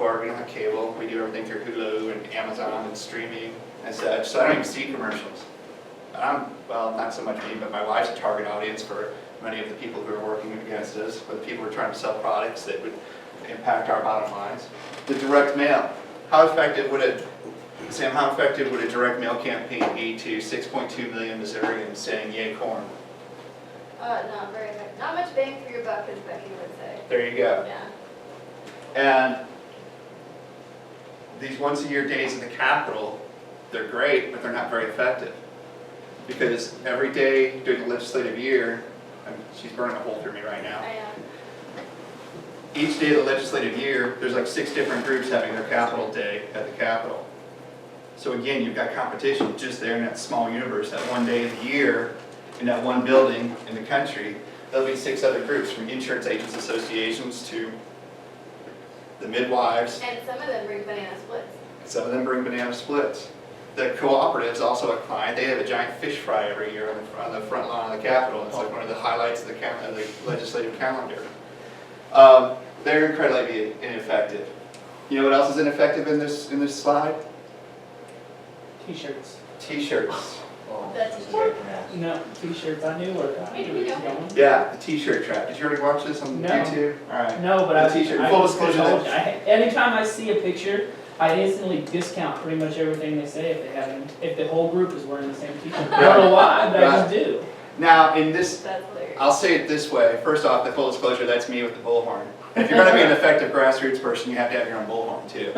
cord, we don't have cable, we do everything through Hulu and Amazon and streaming and such, so I don't even see commercials. Well, not so much me, but my wife's a target audience for many of the people who are working against us, for the people who are trying to sell products that would impact our bottom lines. The direct mail. How effective would a direct mail campaign be to 6.2 million Missourians saying yay corn? Not very effective. Not much bang for your buck, as Becky would say. There you go. Yeah. And these once-a-year days in the Capitol, they're great, but they're not very effective. Because every day during the legislative year, she's burning a hole through me right now. I am. Each day of the legislative year, there's like 6 different groups having their Capitol Day at the Capitol. So again, you've got competition just there in that small universe, that one day of the year, in that one building in the country. There'll be 6 other groups, from insurance agents associations to the midwives. And some of them bring banana splits. Some of them bring banana splits. The cooperative's also a client. They have a giant fish fry every year on the front lawn of the Capitol. It's like one of the highlights of the legislative calendar. They're incredibly ineffective. You know what else is ineffective in this slide? T-shirts. T-shirts. That's t-shirt. No, T-shirts. I knew where it was going. Yeah, the T-shirt trap. Did you already watch this on No. YouTube? All right. No, but The T-shirt. Full disclosure. anytime I see a picture, I instantly discount pretty much everything they say if the whole group is wearing the same T-shirt. I don't know why, but I just do. Now, in this, That's hilarious. I'll say it this way. First off, the full disclosure, that's me with the bullhorn. If you're going to be an effective grassroots person, you have to have your own bullhorn too.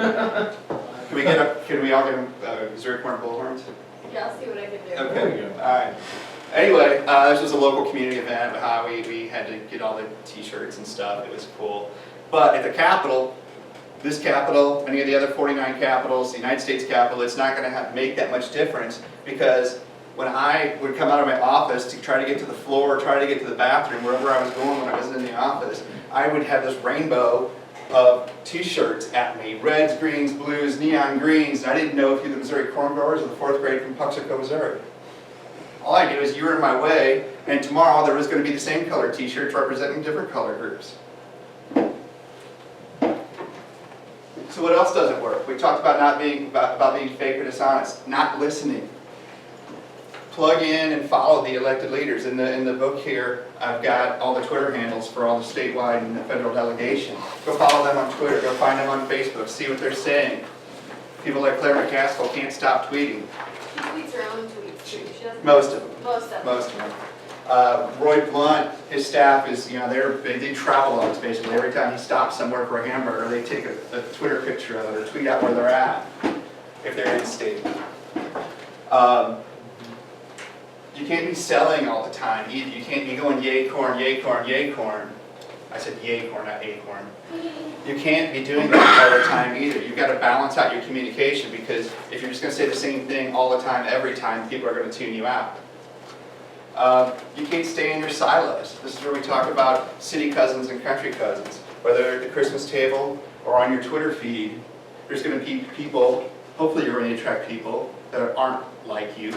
Can we all get Missouri corn bullhorns? Yeah, I'll see what I can do. Okay, all right. Anyway, this was a local community event, but how we had to get all the T-shirts and stuff. It was cool. But at the Capitol, this Capitol, any of the other 49 capitals, the United States Capitol, it's not going to make that much difference, because when I would come out of my office to try to get to the floor, try to get to the bathroom, wherever I was going when I was in the office, I would have this rainbow of T-shirts at me, reds, greens, blues, neon greens, and I didn't know if you were the Missouri corn growers or the 4th grade from Puxico, Missouri. All I knew is you were in my way, and tomorrow there was going to be the same color T-shirts representing different color groups. So what else doesn't work? We talked about being fake or dishonest, not listening. Plug in and follow the elected leaders. In the book here, I've got all the Twitter handles for all the statewide and the federal delegation. Go follow them on Twitter. Go find them on Facebook. See what they're saying. People like Claire McCaskill can't stop tweeting. She tweets her own tweets too. She doesn't. Most of them. Most of them. Roy Blunt, his staff is, they travel logs basically. Every time he stops somewhere for a hamburger, they take a Twitter picture of it or tweet out where they're at, if they're in state. You can't be selling all the time either. You can't be going yay corn, yay corn, yay corn. I said yay corn, not acorn. You can't be doing that all the time either. You've got to balance out your communication, because if you're just going to say the same thing all the time, every time, people are going to tune you out. You can't stay in your silos. This is where we talk about city cousins and country cousins. Whether at the Christmas table or on your Twitter feed, there's going to be people, hopefully you're going to attract people that aren't like you,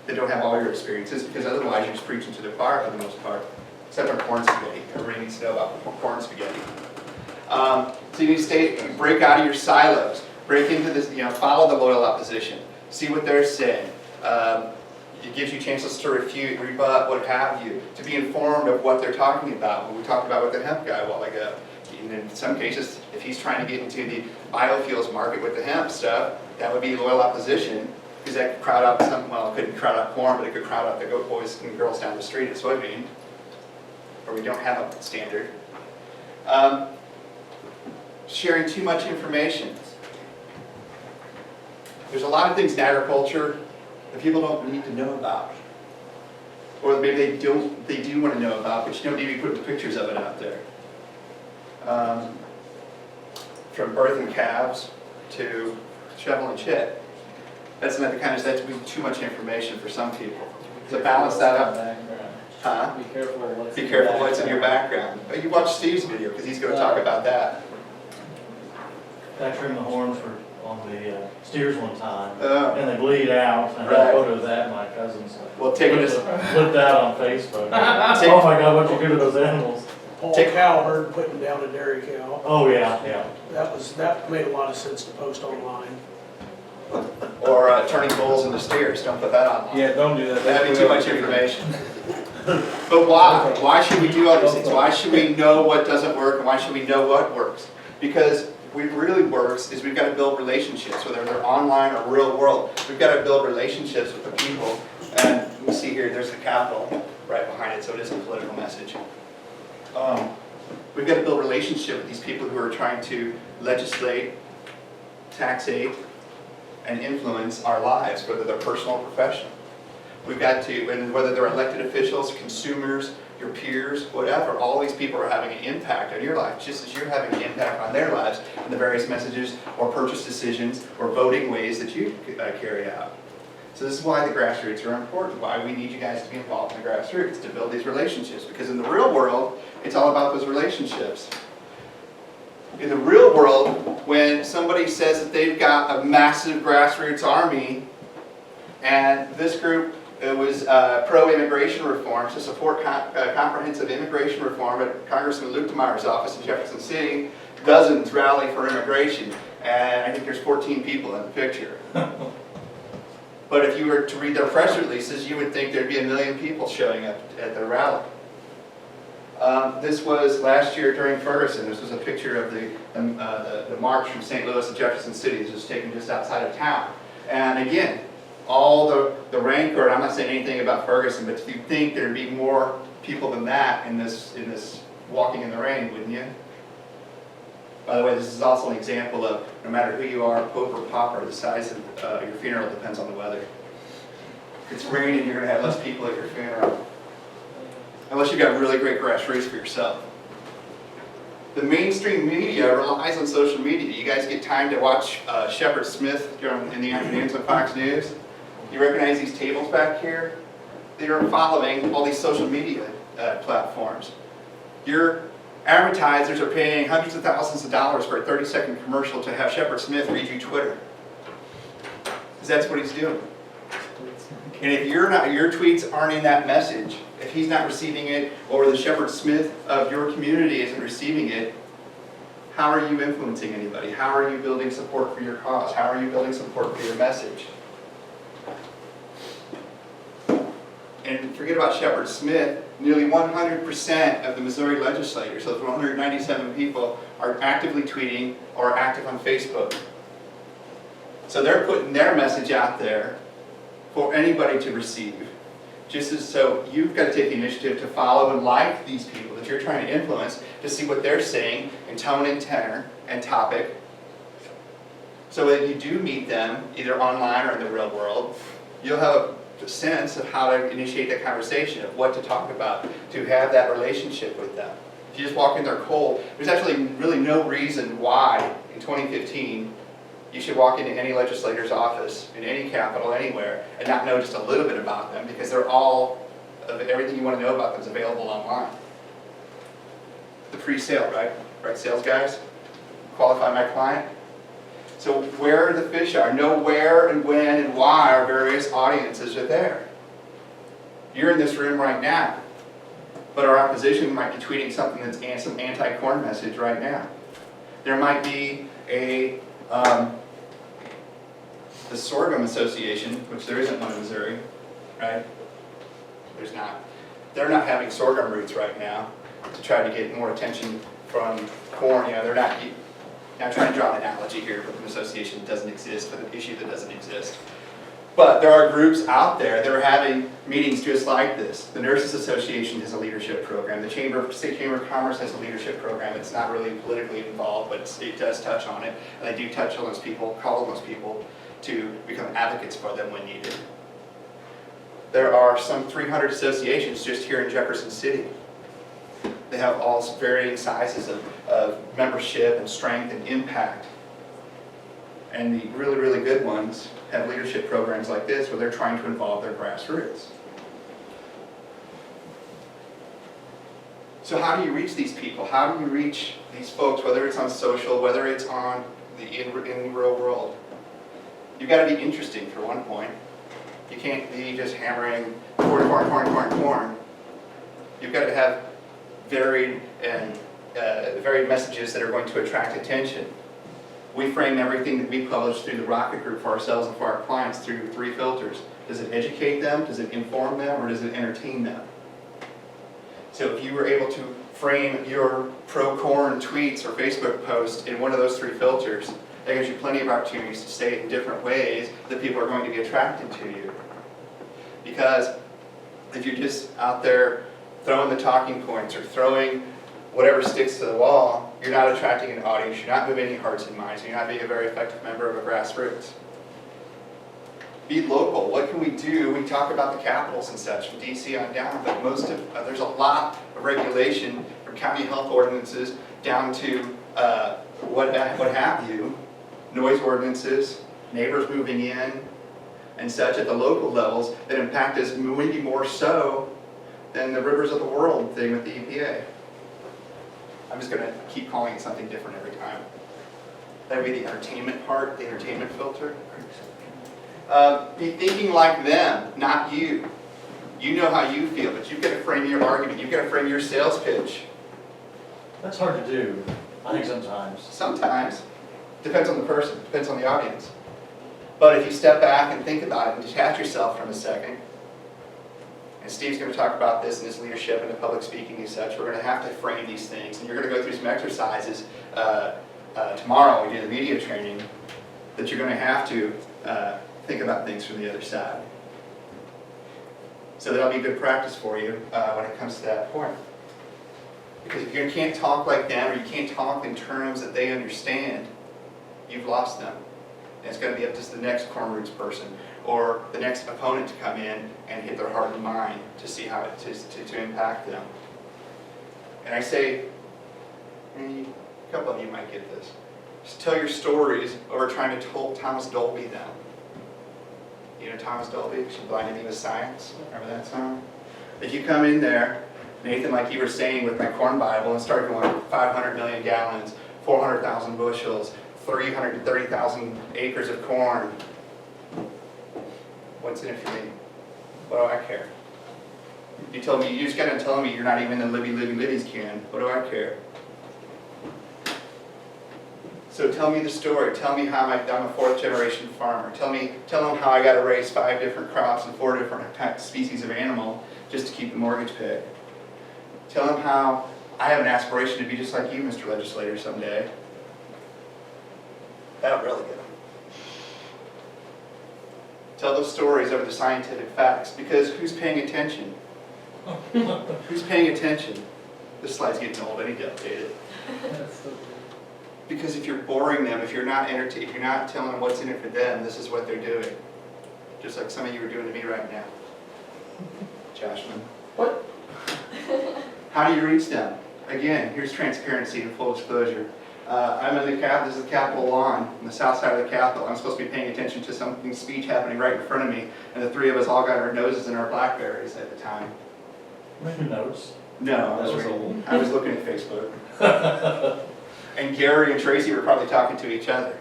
that don't have all your experiences, because otherwise you're just preaching to the choir for the most part, except for corn spaghetti. Everybody needs to know about corn spaghetti. So you need to break out of your silos, break into this, follow the loyal opposition, see what they're saying. It gives you chances to refute, rebut, what have you, to be informed of what they're talking about. When we talked about with the hemp guy a while ago. And in some cases, if he's trying to get into the biofuels market with the hemp stuff, that would be loyal opposition, because that could crowd out it couldn't crowd out corn, but it could crowd out the goat boys and girls down the street at soybean, where we don't have a standard. Sharing too much information. There's a lot of things in agriculture that people don't need to know about, or maybe they do want to know about, but you don't need to be putting pictures of it out there. From birthing calves to shovel and chit. That's not the kind of, that's too much information for some people. So balance that out. Huh? Be careful what's in your background. But you watch Steve's video, because he's going to talk about that. I trimmed the horns on the steers one time, Oh. and they bleed out. And I had a photo of that, and my cousins Well, take it as flipped out on Facebook. Oh my God, what'd you do to those animals? Paul Take- Cowherd putting down a dairy cow. Oh, yeah, yeah. That made a lot of sense to post online. Or turning bulls into steers, don't put that on. Yeah, don't do that. That'd be too much information. But why? Why should we do all these things? Why should we know what doesn't work and why should we know what works? Because what really works is we've got to build relationships, whether they're online or real world. We've got to build relationships with the people. And we see here, there's the Capitol right behind it, so it is a political message. We've got to build relationship with these people who are trying to legislate, taxate, and influence our lives, whether they're personal or professional. We've got to, and whether they're elected officials, consumers, your peers, whatever, all these people are having an impact on your life, just as you're having an impact on their lives in the various messages or purchase decisions or voting ways that you carry out. So this is why the grassroots are important, why we need you guys to be involved in the grassroots, to build these relationships. Because in the real world, it's all about those relationships. In the real world, when somebody says that they've got a massive grassroots army, and this group was pro-immigration reform to support comprehensive immigration reform at Congressman Luke DeMeyer's office in Jefferson City, dozens rally for immigration, and I think there's 14 people in the picture. But if you were to read their press releases, you would think there'd be 1 million people showing up at their rally. This was last year during Ferguson. This was a picture of the march from St. Louis to Jefferson City. This was taken just outside of town. And again, all the rancor, and I'm not saying anything about Ferguson, but you'd think there'd be more people than that in this walking in the rain, wouldn't you? By the way, this is also an example of no matter who you are, Pope or Pauper, the size of your funeral depends on the weather. If it's raining, you're going to have less people at your funeral. Unless you've got really great grassroots for yourself. The mainstream media relies on social media. You guys get time to watch Shepard Smith in the afternoons on Fox News? You recognize these tables back here? They are following all these social media platforms. Your advertisers are paying hundreds of thousands of dollars for a 30-second commercial to have Shepard Smith read you Twitter. Because that's what he's doing. And if your tweets aren't in that message, if he's not receiving it, or the Shepard Smith of your community isn't receiving it, how are you influencing anybody? How are you building support for your cause? How are you building support for your message? And forget about Shepard Smith, nearly 100% of the Missouri legislators, so 197 people, are actively tweeting or active on Facebook. So they're putting their message out there for anybody to receive. Just as so, you've got to take the initiative to follow and like these people that you're trying to influence to see what they're saying in tone and tenor and topic. So that you do meet them, either online or in the real world, you'll have a sense of how to initiate that conversation, of what to talk about, to have that relationship with them. If you just walk in there cold, there's actually really no reason why in 2015 you should walk into any legislator's office in any capital anywhere and not know just a little bit about them, because they're all, everything you want to know about them is available online. The pre-sale, right? Right, sales guys? Qualify my client? So where the fish are, know where and when and why our various audiences are there. You're in this room right now, but our opposition might be tweeting something that's some anti-corn message right now. There might be the Sorghum Association, which there isn't one in Missouri, right? There's not. They're not having sorghum roots right now to try to get more attention from corn. You know, they're not. I'm trying to draw an analogy here with an association that doesn't exist, with an issue that doesn't exist. But there are groups out there that are having meetings just like this. The Nurses Association has a leadership program. The State Chamber of Commerce has a leadership program. It's not really politically involved, but it does touch on it. And they do touch on those people, call on those people to become advocates for them when needed. There are some 300 associations just here in Jefferson City. They have all varying sizes of membership and strength and impact. And the really, really good ones have leadership programs like this where they're trying to involve their grassroots. So how do you reach these people? How do you reach these folks, whether it's on social, whether it's on in the real world? You've got to be interesting for one point. You can't be just hammering corn. You've got to have varied and varied messages that are going to attract attention. We frame everything that we publish through the Rocket Group for ourselves and for our clients through 3 filters. Does it educate them, does it inform them, or does it entertain them? So if you were able to frame your pro-corn tweets or Facebook posts in one of those 3 filters, that gives you plenty of opportunities to say it in different ways that people are going to be attracted to you. Because if you're just out there throwing the talking points or throwing whatever sticks to the wall, you're not attracting an audience, you're not moving any hearts and minds, you're not being a very effective member of a grassroots. Be local. What can we do? We talk about the capitals and such, from DC on down, but there's a lot of regulation from county health ordinances down to what have you, noise ordinances, neighbors moving in, and such at the local levels that impact us maybe more so than the rivers of the world thing with the EPA. I'm just going to keep calling it something different every time. That would be the entertainment part, the entertainment filter. Be thinking like them, not you. You know how you feel, but you've got to frame your argument. You've got to frame your sales pitch. That's hard to do, I think sometimes. Sometimes. Depends on the person, depends on the audience. But if you step back and think about it and detach yourself from a second, and Steve's going to talk about this in his leadership and the public speaking and such, we're going to have to frame these things. And you're going to go through some exercises tomorrow when we do the media training that you're going to have to think about things from the other side. So that'll be good practice for you when it comes to that point. Because if you can't talk like them, or you can't talk in terms that they understand, you've lost them. And it's going to be up to the next corn roots person or the next opponent to come in and hit their heart and mind to see how it to impact them. And I say, a couple of you might get this. Just tell your stories over trying to Thomas Dolby them. You know Thomas Dolby? She blinded me with science. Remember that song? If you come in there, Nathan, like you were saying with my corn Bible, and start going 500 million gallons, 400,000 bushels, 330,000 acres of corn. What's in it for me? What do I care? You told me, you just got to tell me you're not even in Libby's can. What do I care? So tell me the story. Tell me how I'm a 4th generation farmer. Tell them how I got to raise 5 different crops and 4 different species of animal just to keep the mortgage paid. Tell them how I have an aspiration to be just like you, Mr. Legislator, someday. That'll really get them. Tell those stories over the scientific facts, because who's paying attention? Who's paying attention? This slide's getting old, I need to update it. Because if you're boring them, if you're not telling them what's in it for them, this is what they're doing. Just like some of you are doing to me right now. Joshman. What? How do you reach them? Again, here's transparency and full disclosure. I'm in this is the Capitol lawn, on the south side of the Capitol. I'm supposed to be paying attention to something speech happening right in front of me, and the 3 of us all got our noses in our Blackberries at the time. Making notes. No, I was looking at Facebook. And Gary and Tracy were probably talking to each other.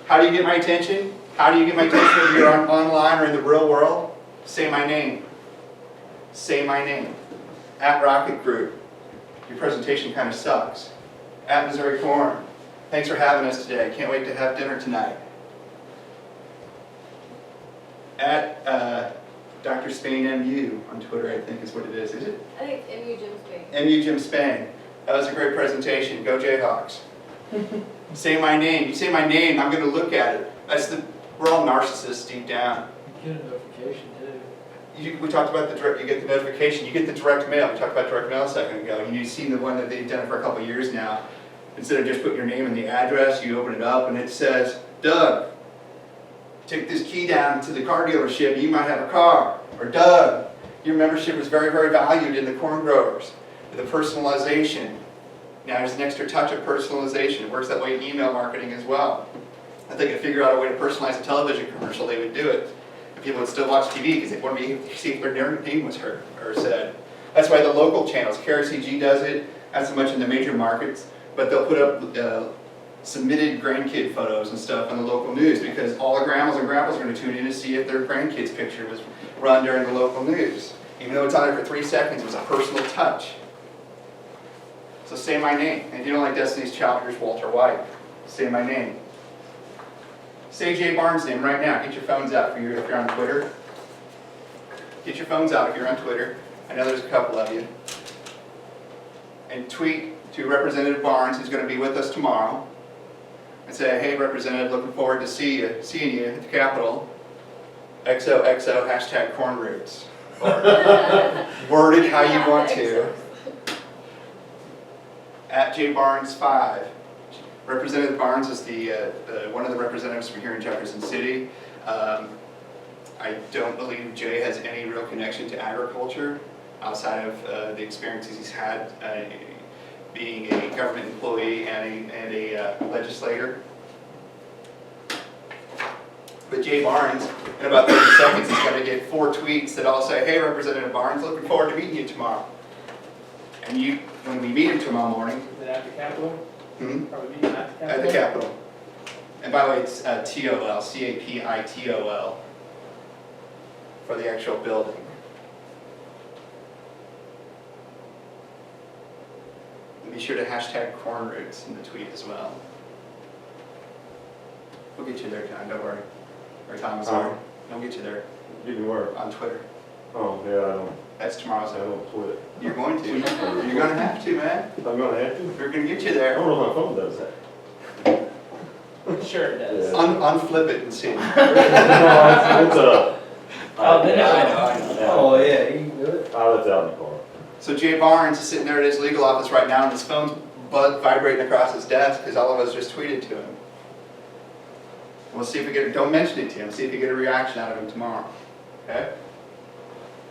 How do you get my attention? How do you get my attention if you're online or in the real world? Say my name. Say my name. At Rocket Group. Your presentation kind of sucks. At Missouri Corn. Thanks for having us today. Can't wait to have dinner tonight. At Dr. Spain MU on Twitter, I think is what it is it? I think it's MU Jim Spain. MU Jim Spain. That was a great presentation. Go Jayhawks. Say my name. You say my name, I'm going to look at it. We're all narcissists deep down. You get a notification too. We talked about you get the notification, you get the direct mail. We talked about direct mail a second ago. You've seen the one that they've done for a couple of years now. Instead of just putting your name and the address, you open it up and it says, Doug, take this key down to the car dealership, you might have a car. Or Doug, your membership is very, very valued in the corn growers. The personalization. Now there's an extra touch of personalization. It works that way in email marketing as well. If they could figure out a way to personalize a television commercial, they would do it. And people would still watch TV because they want to see if their name was heard or said. That's why the local channels, KRCG does it, not so much in the major markets, but they'll put up submitted grandkid photos and stuff on the local news because all the grandmas and grandpas are going to tune in to see if their grandkid's picture was run during the local news. Even though it's on there for 3 seconds, it was a personal touch. So say my name. And if you don't like Destiny's Child, here's Walter White. Say my name. Say Jay Barnes' name right now. Get your phones out if you're on Twitter. Get your phones out if you're on Twitter. I know there's a couple of you. And tweet to Representative Barnes, who's going to be with us tomorrow, and say, hey, Representative, looking forward to seeing you at the Capitol. XOXO, hashtag corn roots. Or word it how you want to. At jbarnes5. Representative Barnes is one of the representatives from here in Jefferson City. I don't believe Jay has any real connection to agriculture outside of the experiences he's had being a government employee and a legislator. But Jay Barnes, in about 30 seconds, he's going to get 4 tweets that all say, hey, Representative Barnes, looking forward to meeting you tomorrow. And when we meet him tomorrow morning, Is it at the Capitol? Probably meeting at the Capitol? at the Capitol. And by the way, it's TOL, CAPITOL, for the actual building. And be sure to hashtag corn roots in the tweet as well. We'll get you there, John, don't worry. Or Tom, sorry. We'll get you there You can work. on Twitter. Oh, yeah, That's tomorrow's I don't tweet. You're going to. You're going to have to, man. I'm gonna have to. We're going to get you I there. don't know if my phone does that. Sure it does. Yeah. Unflip it and see. No, it's Oh, then I know. Oh, yeah, you can do it. I left it out in the car. So Jay Barnes is sitting there at his legal office right now, and his phone's vibrating across his desk because all of us just tweeted to him. We'll see if we get. Don't mention it to him. See if we get a reaction out of him tomorrow. Okay?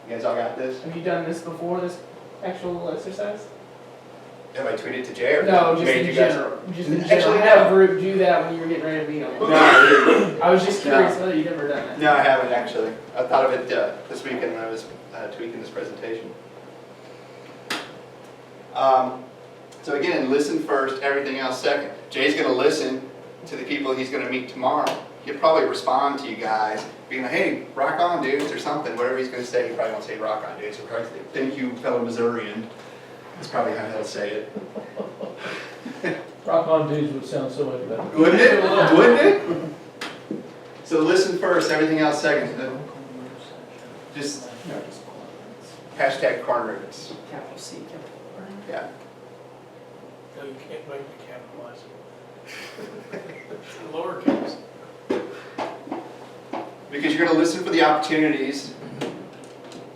You guys all got this? Have you done this before, this actual exercise? Have I tweeted to Jay or No, just made in you guys? general. Just in Actually, general. no. Have a group do that when you were getting ready to meet them. No, I was just No. curious whether you'd ever done that. no, I haven't actually. I thought of it this weekend when I was tweaking this presentation. So again, listen first, everything else second. Jay's going to listen to the people he's going to meet tomorrow. He'll probably respond to you guys, being like, hey, rock on, dudes, or something. Whatever he's going to say, he probably won't say rock on, dudes. He'll probably say, thank you, fellow Missourian. That's probably how he'll say it. Rock on dudes would sound so much better. Wouldn't it? Wouldn't it? So listen first, everything else second. Just hashtag corn roots. Capital C, capital R. Yeah. No, you can't make me capitalize it. Lowercase. Because you're going to listen for the opportunities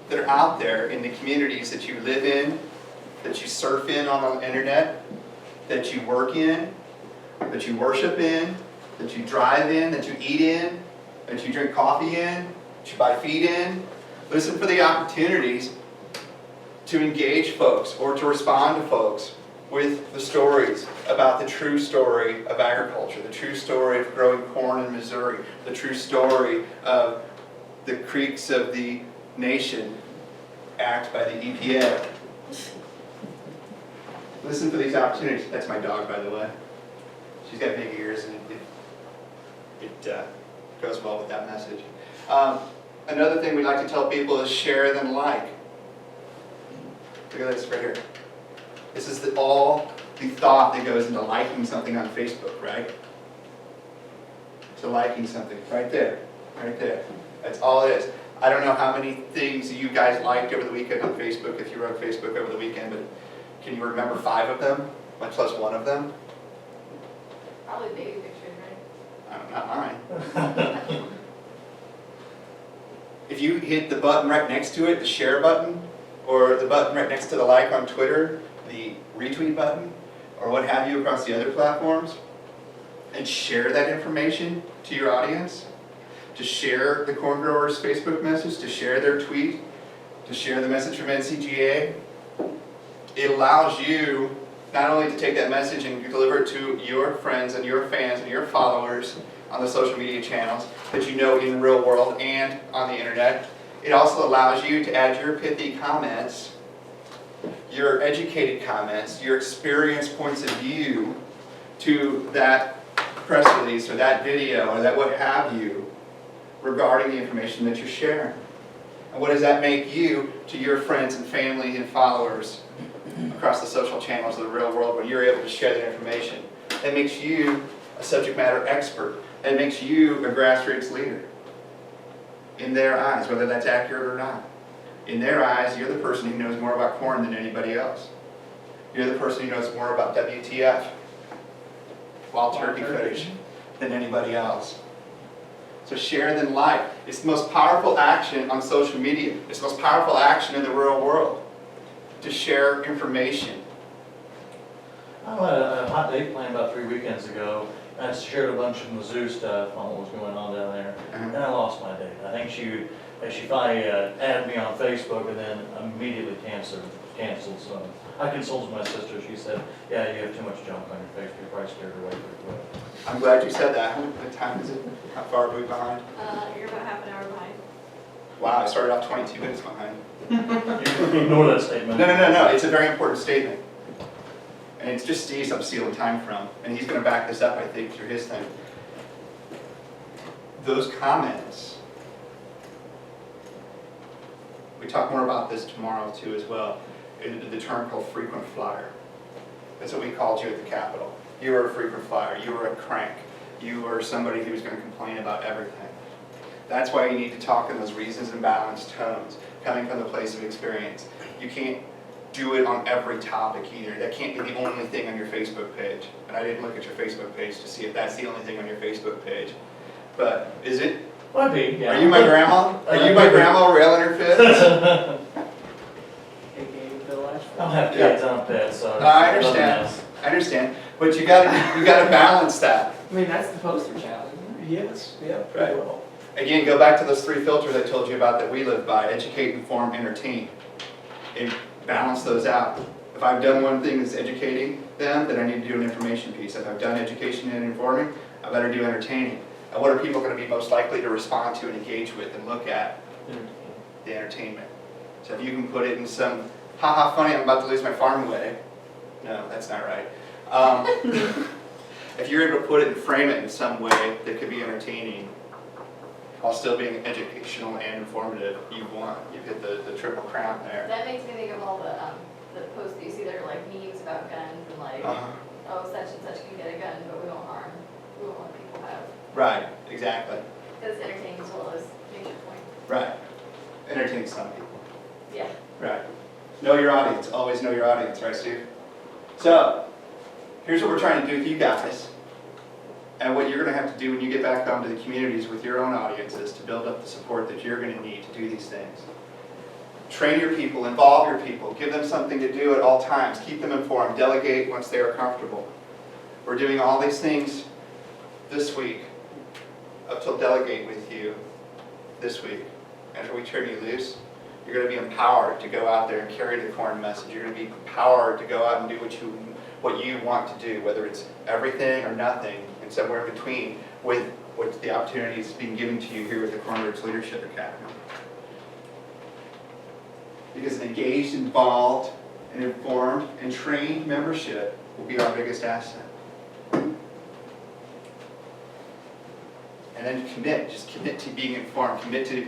that are out there in the communities that you live in, that you surf in on the internet, that you work in, that you worship in, that you drive in, that you eat in, that you drink coffee in, that you buy feed in. Listen for the opportunities to engage folks or to respond to folks with the stories about the true story of agriculture, the true story of growing corn in Missouri, the true story of the Creeks of the Nation Act by the EPA. Listen for these opportunities. That's my dog, by the way. She's got big ears, and it goes well with that message. Another thing we like to tell people is share then like. Look at this right here. This is all the thought that goes into liking something on Facebook, right? To liking something, right there, right there. That's all it is. I don't know how many things you guys liked over the weekend on Facebook, if you were on Facebook over the weekend, but can you remember 5 of them, much less 1 of them? Probably baby pictures, right? Not mine. If you hit the button right next to it, the share button, or the button right next to the like on Twitter, the retweet button, or what have you across the other platforms, and share that information to your audience, to share the corn growers' Facebook message, to share their tweet, to share the message from NCGA, it allows you not only to take that message and deliver it to your friends and your fans and your followers on the social media channels that you know in the real world and on the internet, it also allows you to add your pithy comments, your educated comments, your experienced points of view to that press release or that video or that what have you regarding the information that you're sharing. And what does that make you to your friends and family and followers across the social channels of the real world when you're able to share that information? It makes you a subject matter expert. It makes you a grassroots leader in their eyes, whether that's accurate or not. In their eyes, you're the person who knows more about corn than anybody else. You're the person who knows more about WTF, wild turkey footage, than anybody else. So share then like. It's the most powerful action on social media. It's the most powerful action in the real world, to share information. I had a hot date planned about 3 weekends ago. I shared a bunch of Mizzou stuff on what was going on down there, and I lost my date. I think she finally added me on Facebook and then immediately canceled. So I consulted my sister. She said, "Yeah, you have too much junk on your Facebook. You probably scared her away pretty quick." I'm glad you said that. What time is it? How far are we behind? You're about half an hour behind. Wow, I started off 22 minutes behind. You can ignore that statement. No. It's a very important statement. And it's just Steve's I'm stealing time from. And he's going to back this up, I think, through his thing. Those comments, we talk more about this tomorrow too as well, the term called frequent flyer. That's what we called you at the Capitol. You were a frequent flyer. You were a crank. You were somebody who was going to complain about everything. That's why you need to talk in those reasons and balanced tones, coming from the place of experience. You can't do it on every topic either. That can't be the only thing on your Facebook page. And I didn't look at your Facebook page to see if that's the only thing on your Facebook page. But is it? Might be, yeah. Are you my grandma? Are you my grandma railing her fist? AKA Bill I Ashford. don't have kids, I don't pet, so. I understand. I understand. But you gotta balance that. I mean, that's the poster child, isn't it? Yes, yeah, Right. pretty well. Again, go back to those 3 filters I told you about that we live by: educate, inform, entertain. And balance those out. If I've done one thing that's educating them, then I need to do an information piece. If I've done education and informing, I better do entertaining. And what are people going to be most likely to respond to and engage with and look at? The entertainment. So if you can put it in some, haha funny, I'm about to lose my farm away. No, that's not right. If you're able to put it and frame it in some way that could be entertaining, while still being educational and informative, you've won. You've hit the triple crown there. That makes me think of all the posts that you see that are like memes about guns and like, oh, such and such can get a gun, but we won't harm. We won't let people have. Right, exactly. Because entertaining as well as make your point. Right. Entertain some people. Yeah. Right. Know your audience. Always know your audience, right, Steve? So, here's what we're trying to do with you guys. And what you're going to have to do when you get back home to the communities with your own audiences to build up the support that you're going to need to do these things. Train your people, involve your people, give them something to do at all times, keep them informed, delegate once they are comfortable. We're doing all these things this week, up till delegate with you this week. After we turn you loose, you're going to be empowered to go out there and carry the corn message. You're going to be empowered to go out and do what you want to do, whether it's everything or nothing, and somewhere in between with what the opportunities being given to you here with the Grassroots Leadership Academy. Because an engaged, involved, and informed, and trained membership will be our biggest asset. And then commit, just commit to being informed, commit to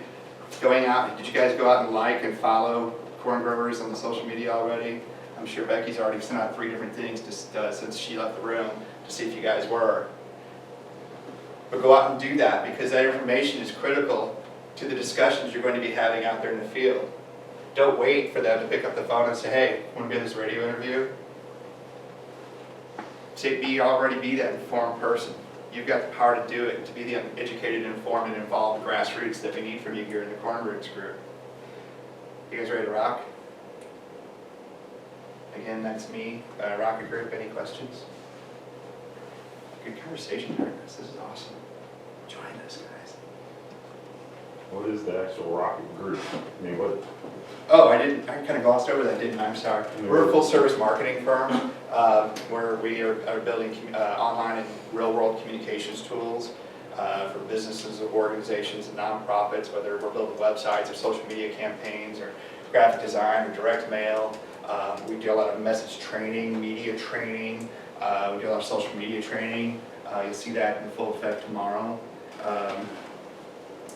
going out. Did you guys go out and like and follow corn growers on the social media already? I'm sure Becky's already sent out 3 different things since she left the room to see if you guys were. But go out and do that, because that information is critical to the discussions you're going to be having out there in the field. Don't wait for them to pick up the phone and say, hey, want to be in this radio interview? Already be that informed person. You've got the power to do it, to be the educated, informed, and involved grassroots that we need from you here in the Corn Roots group. You guys ready to rock? Again, that's me, Rocket Group. Any questions? Good conversation during this. This is awesome. Join us, guys. What is the actual rocket group? I mean, what? Oh, I kind of glossed over that, didn't I? I'm sorry. We're a full-service marketing firm where we are building online and real-world communications tools for businesses, organizations, and nonprofits, whether we're building websites or social media campaigns or graphic design or direct mail. We do a lot of message training, media training. We do a lot of social media training. You'll see that in full effect tomorrow.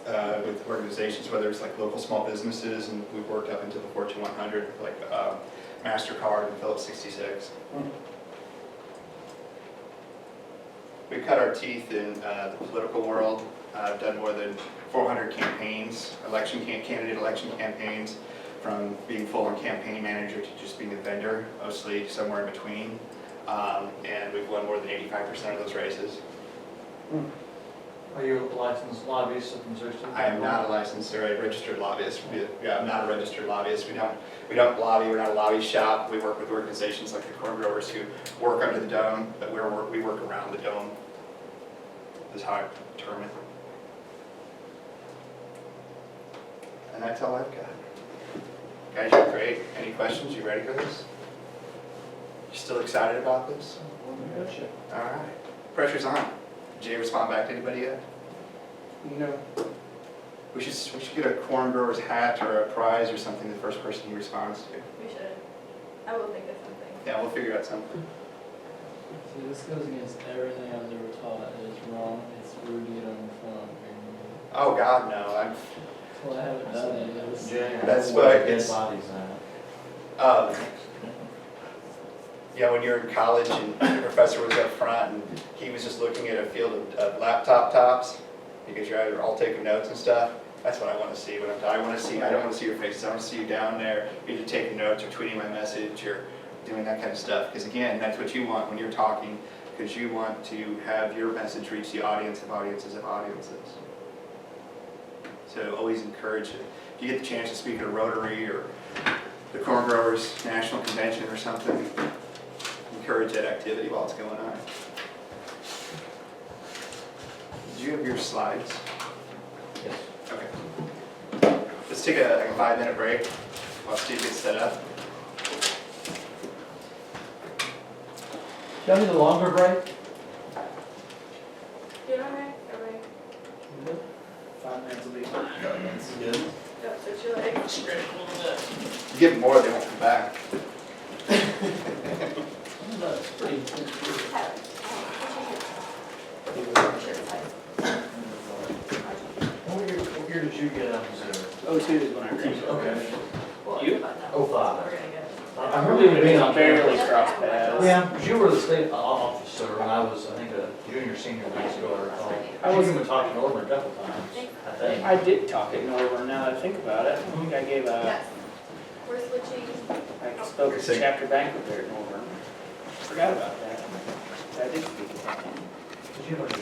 with organizations, whether it's like local small businesses, and we've worked up into the Fortune 100, like MasterCard and Phillips 66. We cut our teeth in the political world. I've done more than 400 campaigns, candidate election campaigns, from being full-on campaign manager to just being a vendor, mostly somewhere in between. And we've won more than 85% of those races. Are you a licensed lobbyist of Missouri State? I am not a licensed or a registered lobbyist. Yeah, I'm not a registered lobbyist. We don't lobby. We're not a lobby shop. We work with organizations like the corn growers who work under the dome, but we work around the dome. Is how I term it. And that's all I've got. Guys, you're great. Any questions? You ready for this? You still excited about this? Gotcha. All right. Pressure's on. Did you respond back to anybody yet? No. We should get a corn grower's hat or a prize or something, the first person he responds to. We should. I will think of something. Yeah, we'll figure out something. See, this goes against everything I was ever taught. It is wrong. It's rude to get on the phone. Oh, God, no. Well, I haven't done any of this. That's why Dead it's- bodies at. Yeah, when you're in college and the professor was up front and he was just looking at a field of laptop tops because you're all taking notes and stuff. That's what I want to see when I'm done. I don't want to see your faces. I want to see you down there either taking notes or tweeting my message or doing that kind of stuff. Because again, that's what you want when you're talking, because you want to have your message reach the audience of audiences of audiences. So always encourage it. If you get the chance to speak at a Rotary or the Corn Growers National Convention or something, encourage that activity while it's going on. Did you have your slides? Yes. Okay. Let's take a 5-minute break while Steve gets set up. Y'all need a longer break? You know, right? Everybody, 5 minutes will be. Good. go switch your legs. Stretch a little bit. You give them more, they won't come back. That's pretty. Tyler, what's your size? What year did you get out of Missouri? 02 is when I graduated. Okay. Well, You? about that. Oh, 5. So we're gonna get. I remember you being on Barely campus. crossed paths. Yeah, because you were the state officer when I was, I think, a junior, senior in high school, I recall. I was- You even talked to Norman a couple times, I think. I did talk at Northern, now that I think about it. I think I gave a, Yes. We're switching. I spoke at the chapter banquet there at Northern. Forgot about that. I did speak at that one. Did you have a